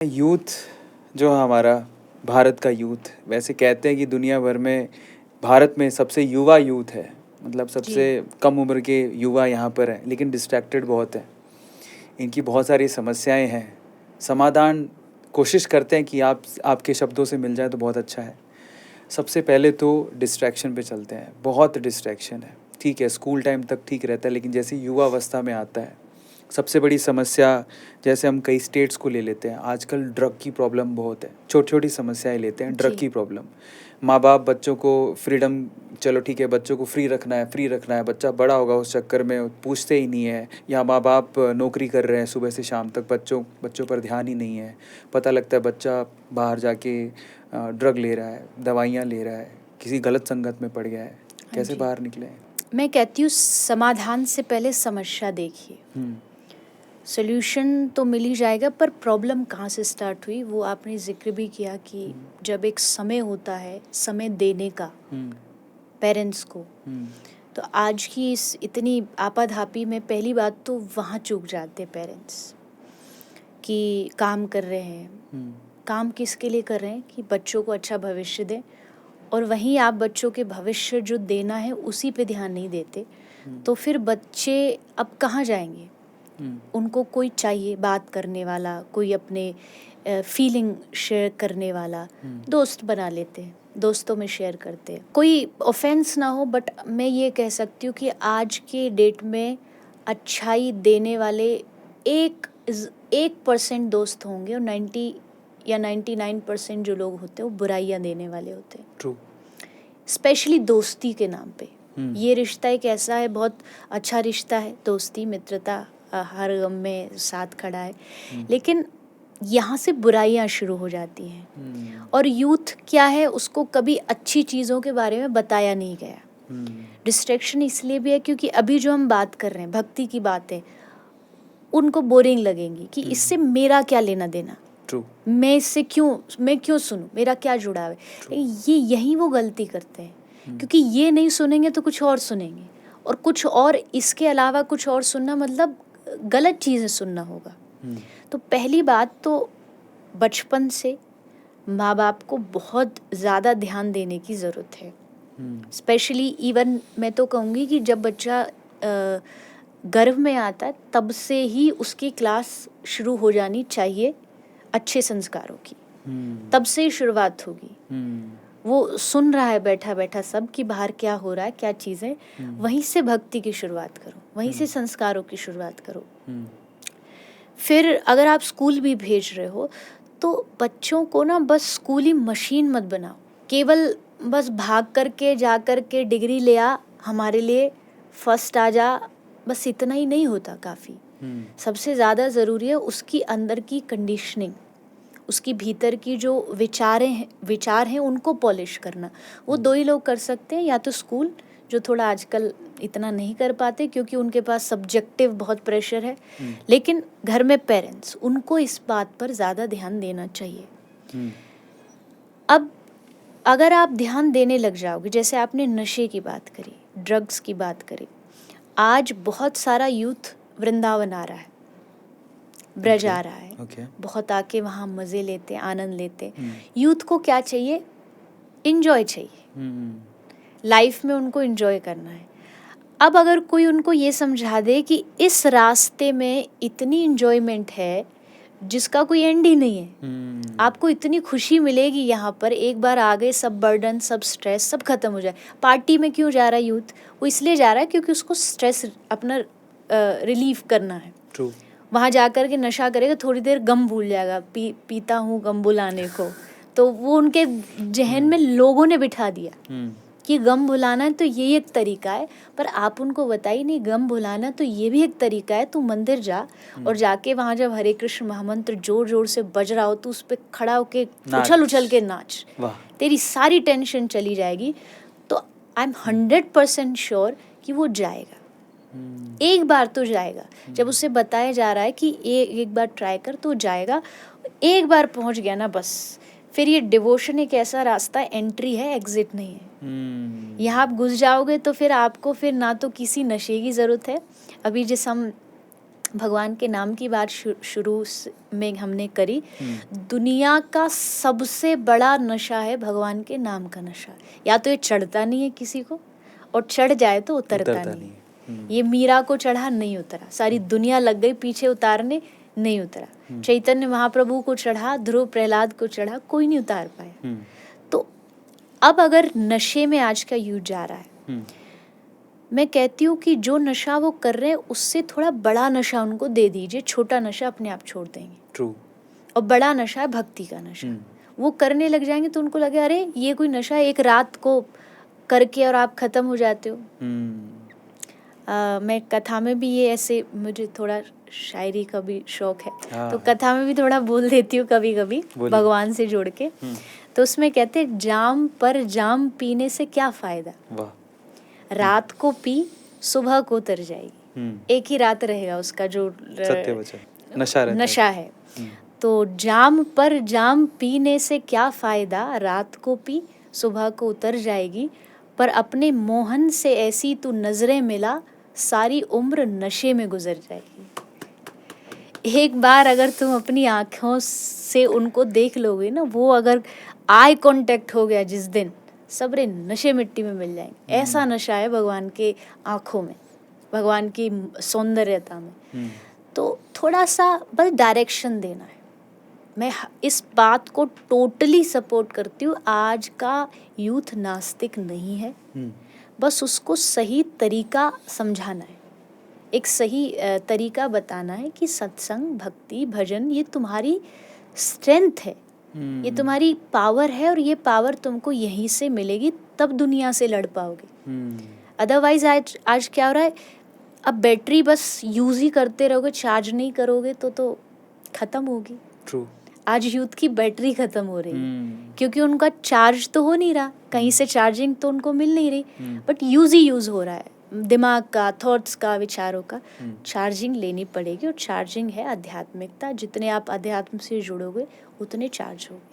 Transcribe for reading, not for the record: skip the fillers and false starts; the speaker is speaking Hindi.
यूथ जो हमारा भारत का यूथ, वैसे कहते हैं कि दुनिया भर में भारत में सबसे युवा यूथ है, मतलब सबसे जी। कम उम्र के युवा यहाँ पर हैं, लेकिन डिस्ट्रैक्टेड बहुत हैं। इनकी बहुत सारी समस्याएं हैं। समाधान कोशिश करते हैं कि आपके शब्दों से मिल जाए तो बहुत अच्छा है। सबसे पहले तो डिस्ट्रैक्शन पे चलते हैं। बहुत डिस्ट्रैक्शन है। ठीक है, स्कूल टाइम तक ठीक रहता है, लेकिन जैसे युवा अवस्था में आता है, सबसे बड़ी समस्या, जैसे हम कई स्टेट्स को ले लेते हैं, आजकल ड्रग की प्रॉब्लम बहुत है। छोटी छोटी समस्याएं लेते हैं, ड्रग जी। की प्रॉब्लम। माँ बाप बच्चों को फ्रीडम, चलो ठीक है, बच्चों को फ्री रखना है, बच्चा बड़ा होगा उस चक्कर में पूछते ही नहीं है। या माँ बाप नौकरी कर रहे हैं सुबह से शाम तक, बच्चों पर ध्यान ही नहीं है। पता लगता है बच्चा बाहर जाके ड्रग ले रहा है, दवाइयाँ ले रहा है, किसी गलत संगत में पड़ गया है। हाँ कैसे जी। बाहर निकले? मैं कहती हूँ समाधान से पहले समस्या देखिए। सॉल्यूशन तो मिल ही जाएगा, पर प्रॉब्लम कहाँ से स्टार्ट हुई वो आपने जिक्र भी किया कि जब एक समय होता है समय देने का पेरेंट्स को, तो आज की इस इतनी आपाधापी में पहली बात तो वहाँ चूक जाते पेरेंट्स कि काम कर रहे हैं। काम किसके लिए कर रहे हैं? कि बच्चों को अच्छा भविष्य दें, और वहीं आप बच्चों के भविष्य जो देना है उसी पे ध्यान नहीं देते, तो फिर बच्चे अब कहाँ जाएंगे? उनको कोई चाहिए बात करने वाला, कोई अपने फीलिंग शेयर करने वाला, दोस्त बना लेते हैं, दोस्तों में शेयर करते हैं। कोई ऑफेंस ना हो, बट मैं ये कह सकती हूँ कि आज के डेट में अच्छाई देने वाले 1% दोस्त होंगे, और 90 या 99% जो लोग होते हैं वो बुराइयाँ देने वाले होते हैं। ट्रू। स्पेशली दोस्ती के नाम पे। ये रिश्ता एक ऐसा है, बहुत अच्छा रिश्ता है, दोस्ती मित्रता, हर गम में साथ खड़ा है, लेकिन यहाँ से बुराइयाँ शुरू हो जाती हैं। और यूथ क्या है, उसको कभी अच्छी चीज़ों के बारे में बताया नहीं गया। डिस्ट्रैक्शन इसलिए भी है क्योंकि अभी जो हम बात कर रहे हैं भक्ति की बातें, उनको बोरिंग लगेंगी कि इससे मेरा क्या लेना देना, ट्रू। मैं क्यों सुनूं, मेरा क्या जुड़ाव है। ये यही वो गलती करते हैं, क्योंकि ये नहीं सुनेंगे तो कुछ और सुनेंगे, और कुछ और इसके अलावा कुछ और सुनना मतलब गलत चीज़ें सुनना होगा। तो पहली बात तो बचपन से माँ बाप को बहुत ज़्यादा ध्यान देने की ज़रूरत है। स्पेशली इवन मैं तो कहूँगी कि जब बच्चा गर्भ में आता है तब से ही उसकी क्लास शुरू हो जानी चाहिए अच्छे संस्कारों की। तब से ही शुरुआत होगी। वो सुन रहा है बैठा बैठा सब कि बाहर क्या हो रहा है, क्या चीज़ें, वहीं से भक्ति की शुरुआत करो, वहीं से संस्कारों की शुरुआत करो। फिर अगर आप स्कूल भी भेज रहे हो तो बच्चों को ना बस स्कूली मशीन मत बनाओ, केवल बस भाग करके जा करके डिग्री ले आ, हमारे लिए फर्स्ट आ जा, बस इतना ही नहीं होता काफ़ी। सबसे ज़्यादा ज़रूरी है उसकी अंदर की कंडीशनिंग, उसकी भीतर की जो विचार हैं उनको पॉलिश करना। वो दो ही लोग कर सकते हैं, या तो स्कूल, जो थोड़ा आजकल इतना नहीं कर पाते क्योंकि उनके पास सब्जेक्टिव बहुत प्रेशर है, लेकिन घर में पेरेंट्स, उनको इस बात पर ज़्यादा ध्यान देना चाहिए। अब अगर आप ध्यान देने लग जाओगे, जैसे आपने नशे की बात करी, ड्रग्स की बात करी, आज बहुत सारा यूथ वृंदावन आ रहा है, ब्रज आ रहा है, बहुत आके वहाँ मज़े लेते, आनंद लेते। यूथ को क्या चाहिए? इंजॉय चाहिए, लाइफ में उनको इंजॉय करना है। अब अगर कोई उनको ये समझा दे कि इस रास्ते में इतनी इंजॉयमेंट है जिसका कोई एंड ही नहीं है, आपको इतनी खुशी मिलेगी यहाँ पर, एक बार आ गए सब बर्डन, सब स्ट्रेस सब खत्म हो जाए। पार्टी में क्यों जा रहा है यूथ? वो इसलिए जा रहा है क्योंकि उसको स्ट्रेस अपना रिलीफ करना है। ट्रू। वहाँ जा कर के नशा करेगा, थोड़ी देर गम भूल जाएगा, पीता हूँ गम भुलाने को। तो वो उनके जहन में लोगों ने बिठा दिया कि गम भुलाना है तो ये एक तरीका है, पर आप उनको बताइए नहीं, गम भुलाना तो ये भी एक तरीका है। तू मंदिर जा, और जाके वहाँ जब हरे कृष्ण महामंत्र जोर जोर से बज रहा हो तो उस पर खड़ा होके उछल उछल के नाच, तेरी सारी टेंशन चली जाएगी। तो आई एम 100% श्योर कि वो जाएगा, एक बार तो जाएगा। जब उसे बताया जा रहा है कि एक बार ट्राई कर, तो जाएगा। एक बार पहुंच गया ना, बस फिर ये डिवोशन एक ऐसा रास्ता, एंट्री है, एग्जिट नहीं है। यहाँ आप घुस जाओगे तो फिर आपको फिर ना तो किसी नशे की ज़रूरत है। अभी जिस हम भगवान के नाम की बात शुरू में हमने करी। दुनिया का सबसे बड़ा नशा है भगवान के नाम का नशा। या तो ये चढ़ता नहीं है किसी को, और चढ़ जाए तो उतरता नहीं है। ये मीरा को चढ़ा, नहीं उतरा। सारी दुनिया लग गई पीछे उतारने, नहीं उतरा। चैतन्य महाप्रभु को चढ़ा, ध्रुव प्रहलाद को चढ़ा, कोई नहीं उतार पाया। तो अब अगर नशे में आज का युग जा रहा है, मैं कहती हूँ कि जो नशा वो कर रहे हैं उससे थोड़ा बड़ा नशा उनको दे दीजिए। छोटा नशा अपने आप छोड़ देंगे। ट्रू। और बड़ा नशा है भक्ति का नशा। वो करने लग जाएंगे तो उनको लगे अरे ये कोई नशा है, एक रात को करके और आप खत्म हो जाते हो। मैं कथा में भी ये ऐसे, मुझे थोड़ा शायरी का भी शौक है, तो कथा में भी थोड़ा बोल देती हूँ कभी कभी भगवान से जोड़ के। तो उसमें कहते हैं, जाम पर जाम पीने से क्या फायदा, रात को पी सुबह को उतर जाएगी। एक ही रात रहेगा उसका जो सत्य वचन नशा है। तो जाम पर जाम पीने से क्या फायदा, रात को पी सुबह को उतर जाएगी। पर अपने मोहन से ऐसी तू नजरें मिला, सारी उम्र नशे में गुजर जाएगी। एक बार अगर तुम अपनी आँखों से उनको देख लोगे ना, वो अगर आई कांटेक्ट हो गया जिस दिन, सबरे नशे मिट्टी में मिल जाएंगे। ऐसा नशा है भगवान के आँखों में, भगवान की सौंदर्यता में। तो थोड़ा सा बस डायरेक्शन देना है। मैं इस बात को टोटली सपोर्ट करती हूँ। आज का यूथ नास्तिक नहीं है, बस उसको सही तरीका समझाना है, एक सही तरीका बताना है कि सत्संग, भक्ति, भजन ये तुम्हारी स्ट्रेंथ है, ये तुम्हारी पावर है, और ये पावर तुमको यहीं से मिलेगी, तब दुनिया से लड़ पाओगे। अदरवाइज आज क्या हो रहा है, अब बैटरी बस यूज़ ही करते रहोगे, चार्ज नहीं करोगे तो ख़त्म होगी। ट्रू। आज यूथ की बैटरी ख़त्म हो रही है क्योंकि उनका चार्ज तो हो नहीं रहा, कहीं से चार्जिंग तो उनको मिल नहीं रही, बट यूज़ ही यूज़ हो रहा है, दिमाग का, थॉट्स का, विचारों का। चार्जिंग लेनी पड़ेगी, और चार्जिंग है आध्यात्मिकता। जितने आप अध्यात्म से जुड़ोगे उतने चार्ज होगे।